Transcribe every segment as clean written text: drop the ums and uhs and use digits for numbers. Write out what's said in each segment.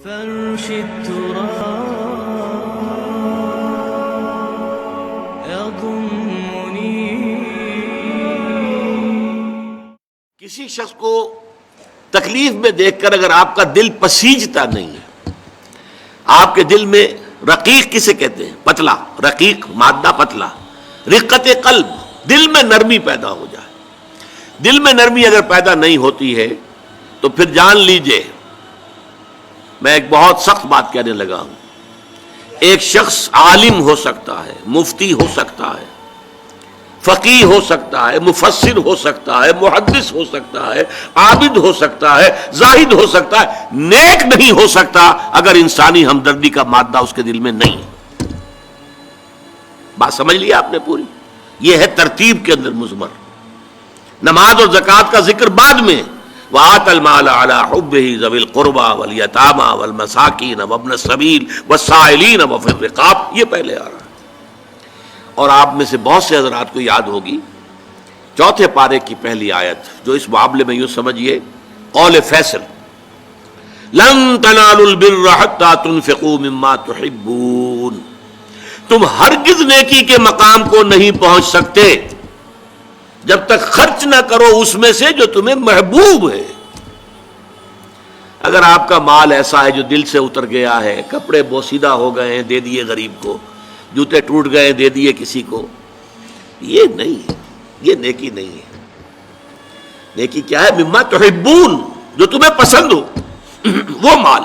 فرش التراب يضمني. کسی شخص کو تکلیف میں دیکھ کر اگر آپ کا دل پسیجتا نہیں ہے، آپ کے دل میں رقیق کسے کہتے ہیں؟ پتلا، رقیق مادہ پتلا، رقت قلب، دل میں نرمی پیدا ہو جائے. دل میں نرمی اگر پیدا نہیں ہوتی ہے تو پھر جان لیجئے، میں ایک بہت سخت بات کہنے لگا ہوں، ایک شخص عالم ہو سکتا ہے، مفتی ہو سکتا ہے، فقیہ ہو سکتا ہے، مفسر ہو سکتا ہے، محدث ہو سکتا ہے، عابد ہو سکتا ہے، زاہد ہو سکتا ہے، نیک نہیں ہو سکتا اگر انسانی ہمدردی کا مادہ اس کے دل میں نہیں ہے. بات سمجھ لیا آپ نے پوری؟ یہ ہے ترتیب کے اندر مضمر. نماز اور زکوٰۃ کا ذکر بعد میں، وَآتَ الْمَالَ عَلَىٰ حُبِّهِ ذَوِي الْقُرْبَىٰ وَالْيَتَامَىٰ وَالْمَسَاكِينَ وَابْنَ السَّبِيلِ وَالسَّائِلِينَ وَفِي الرِّقَابِ، یہ پہلے آ رہا ہے. اور آپ میں سے بہت سے حضرات کو یاد ہوگی چوتھے پارے کی پہلی آیت، جو اس معاملے میں یوں سمجھیے قول فیصل، لَن تَنَالُوا الْبِرَّ حَتَّىٰ تُنْفِقُوا مِمَّا تُحِبُّونَ. تم ہرگز نیکی کے مقام کو نہیں پہنچ سکتے جب تک خرچ نہ کرو اس میں سے جو تمہیں محبوب ہے. اگر آپ کا مال ایسا ہے جو دل سے اتر گیا ہے، کپڑے بوسیدہ ہو گئے ہیں دے دیے غریب کو، جوتے ٹوٹ گئے دے دیے کسی کو، یہ نہیں ہے، یہ نیکی نہیں ہے. نیکی کیا ہے؟ مما تحبون، جو تمہیں پسند ہو وہ مال.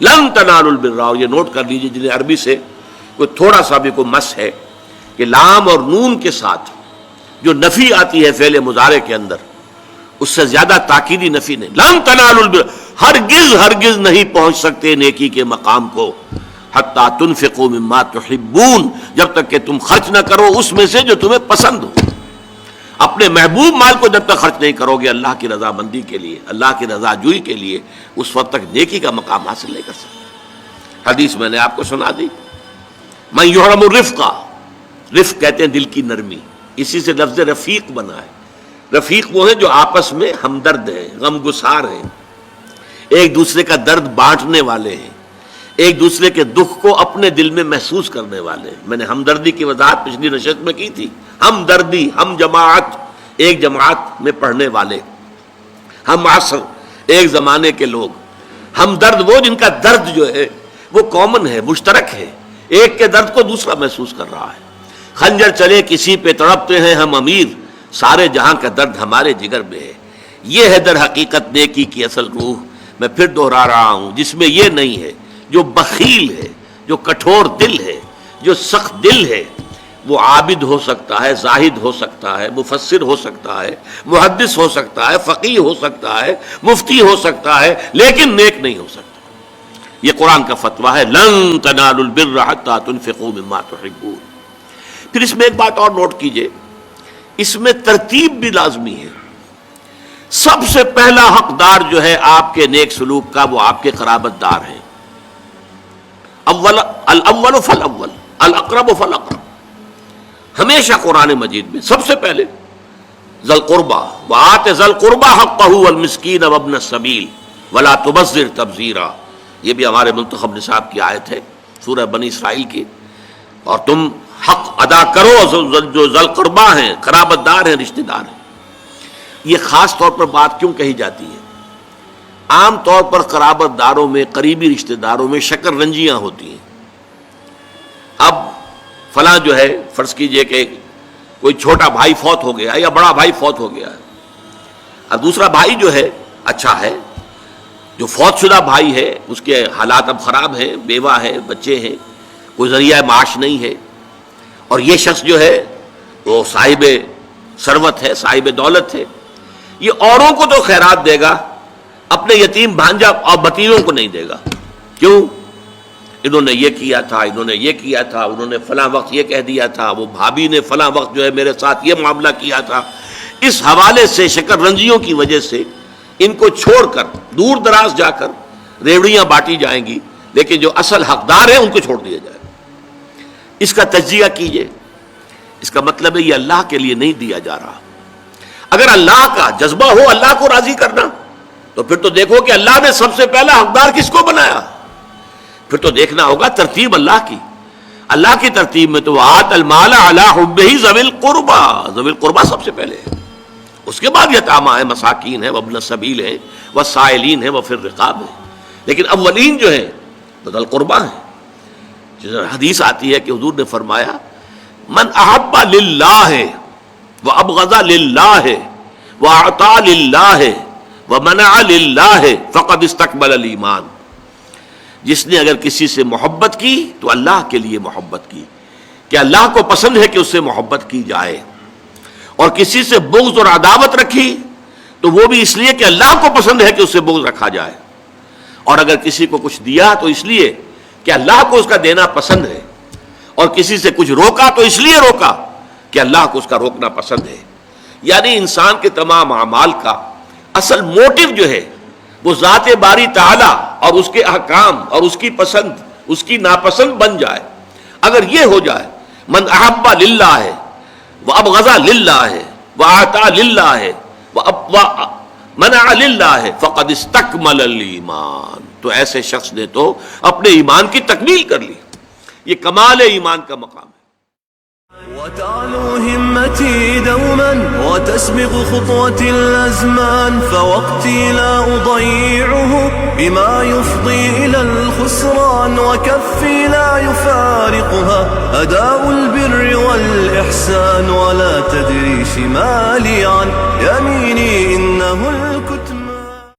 لن تنالوا البر، یہ نوٹ کر لیجیے جنہیں عربی سے کوئی تھوڑا سا بھی کوئی مس ہے، کہ لام اور نون کے ساتھ جو نفی آتی ہے فعل مضارع کے اندر، اس سے زیادہ تاکیدی نفی نہیں. لن تنالوا البر، ہرگز نہیں پہنچ سکتے نیکی کے مقام کو، حتی تنفقوا مما تحبون، جب تک کہ تم خرچ نہ کرو اس میں سے جو تمہیں پسند ہو. اپنے محبوب مال کو جب تک خرچ نہیں کرو گے اللہ کی رضا مندی کے لیے، اللہ کی رضا جوئی کے لیے، اس وقت تک نیکی کا مقام حاصل نہیں کر سکتے. حدیث میں نے آپ کو سنا دی، من یحرم الرفق، رفق کہتے ہیں دل کی نرمی، اسی سے لفظ رفیق بنا ہے. رفیق وہ ہیں جو آپس میں ہمدرد ہیں، غم گسار ہیں، ایک دوسرے کا درد بانٹنے والے ہیں، ایک دوسرے کے دکھ کو اپنے دل میں محسوس کرنے والے ہیں. میں نے ہمدردی کی وضاحت پچھلی نشست میں کی تھی. ہمدردی، ہم جماعت، ایک جماعت میں پڑھنے والے، ہم عصر، ایک زمانے کے لوگ. ہمدرد وہ جن کا درد جو ہے وہ کامن ہے، مشترک ہے، ایک کے درد کو دوسرا محسوس کر رہا ہے. خنجر چلے کسی پہ تڑپتے ہیں ہم امیر، سارے جہاں کا درد ہمارے جگر میں ہے. یہ ہے در حقیقت نیکی کی اصل روح. میں پھر دوہرا رہا ہوں، جس میں یہ نہیں ہے. جو بخیل ہے، جو کٹھور دل ہے، جو سخت دل ہے، وہ عابد ہو سکتا ہے، زاہد ہو سکتا ہے، مفسر ہو سکتا ہے، محدث ہو سکتا ہے، فقیہ ہو سکتا ہے، مفتی ہو سکتا ہے، لیکن نیک نہیں ہو سکتا. یہ قرآن کا فتویٰ ہے، لن تنالوا البر حتی تنفقوا مما تحبون. پھر اس میں ایک بات اور نوٹ کیجئے، اس میں ترتیب بھی لازمی ہے. سب سے پہلا حقدار جو ہے آپ کے نیک سلوک کا وہ آپ کے قرابت دار ہیں. الاول فالاول، الاقرب فالاقرب. ہمیشہ قرآن مجید میں سب سے پہلے ذی القربى، وآت ذی القربى حقہ والمسکین وابن السبیل ولا تبذر تبذیرا. یہ بھی ہمارے منتخب نصاب کی آیت ہے سورہ بنی اسرائیل کی. اور تم حق ادا کرو جو ذی القربى ہیں، قرابت دار ہیں، رشتہ دار ہیں. یہ خاص طور پر بات کیوں کہی جاتی ہے؟ عام طور پر قرابت داروں میں، قریبی رشتہ داروں میں شکر رنجیاں ہوتی ہیں. اب فلاں جو ہے، فرض کیجئے کہ کوئی چھوٹا بھائی فوت ہو گیا یا بڑا بھائی فوت ہو گیا ہے، اور دوسرا بھائی جو ہے اچھا ہے، جو فوت شدہ بھائی ہے اس کے حالات اب خراب ہیں، بیوہ ہے، بچے ہیں، کوئی ذریعہ معاش نہیں ہے، اور یہ شخص جو ہے وہ صاحب ثروت ہے، صاحب دولت ہے. یہ اوروں کو تو خیرات دے گا، اپنے یتیم بھانجا اور بتیوں کو نہیں دے گا. کیوں؟ انہوں نے یہ کیا تھا، انہوں نے یہ کیا تھا، انہوں نے فلاں وقت یہ کہہ دیا تھا، وہ بھابھی نے فلاں وقت جو ہے میرے ساتھ یہ معاملہ کیا تھا. اس حوالے سے شکر رنجیوں کی وجہ سے ان کو چھوڑ کر دور دراز جا کر ریوڑیاں بانٹی جائیں گی، لیکن جو اصل حقدار ہیں ان کو چھوڑ دیا جائے گا. اس کا تجزیہ کیجئے. اس کا مطلب ہے یہ اللہ کے لیے نہیں دیا جا رہا. اگر اللہ کا جذبہ ہو اللہ کو راضی کرنا، تو پھر تو دیکھو کہ اللہ نے سب سے پہلا حقدار کس کو بنایا؟ پھر تو دیکھنا ہوگا ترتیب اللہ کی. اللہ کی ترتیب میں تو آت المال علی حبہ ذوی القربى، ذوی القربى سب سے پہلے ہے، اس کے بعد یتامى ہیں، مساکین ہیں، وابن السبیل ہیں، والسائلین ہیں، وفی الرقاب ہیں، لیکن اولین جو ہیں تو ذوی القربى ہیں. حدیث آتی ہے کہ حضور نے فرمایا من احب للہ وابغض للہ واعطى للہ ومنع للہ فقد استقبل الایمان. جس نے اگر کسی سے محبت کی تو اللہ کے لیے محبت کی، کہ اللہ کو پسند ہے کہ اس سے محبت کی جائے، اور کسی سے بغض اور عداوت رکھی تو وہ بھی اس لیے کہ اللہ کو پسند ہے کہ اس سے بغض رکھا جائے، اور اگر کسی کو کچھ دیا تو اس لیے کہ اللہ کو اس کا دینا پسند ہے، اور کسی سے کچھ روکا تو اس لیے روکا کہ اللہ کو اس کا روکنا پسند ہے. یعنی انسان کے تمام اعمال کا اصل موٹو جو ہے وہ ذات باری تعالی اور اس کے احکام اور اس کی پسند اس کی ناپسند بن جائے. اگر یہ ہو جائے من احب للہ ہے وابغض للہ ہے واعطى للہ ہے ومنع للہ ہے فقد استکمل الایمان، تو ایسے شخص نے تو اپنے ایمان کی تکمیل کر لی. یہ کمال ایمان کا مقام ہے. وتعلو همتي دوما وتسبق خطوتي الأزمان، فوقتي لا أضيعه بما يفضي إلى الخسران، وكفي لا يفارقها أداء البر والإحسان، ولا تدري شمالي عن يميني إنه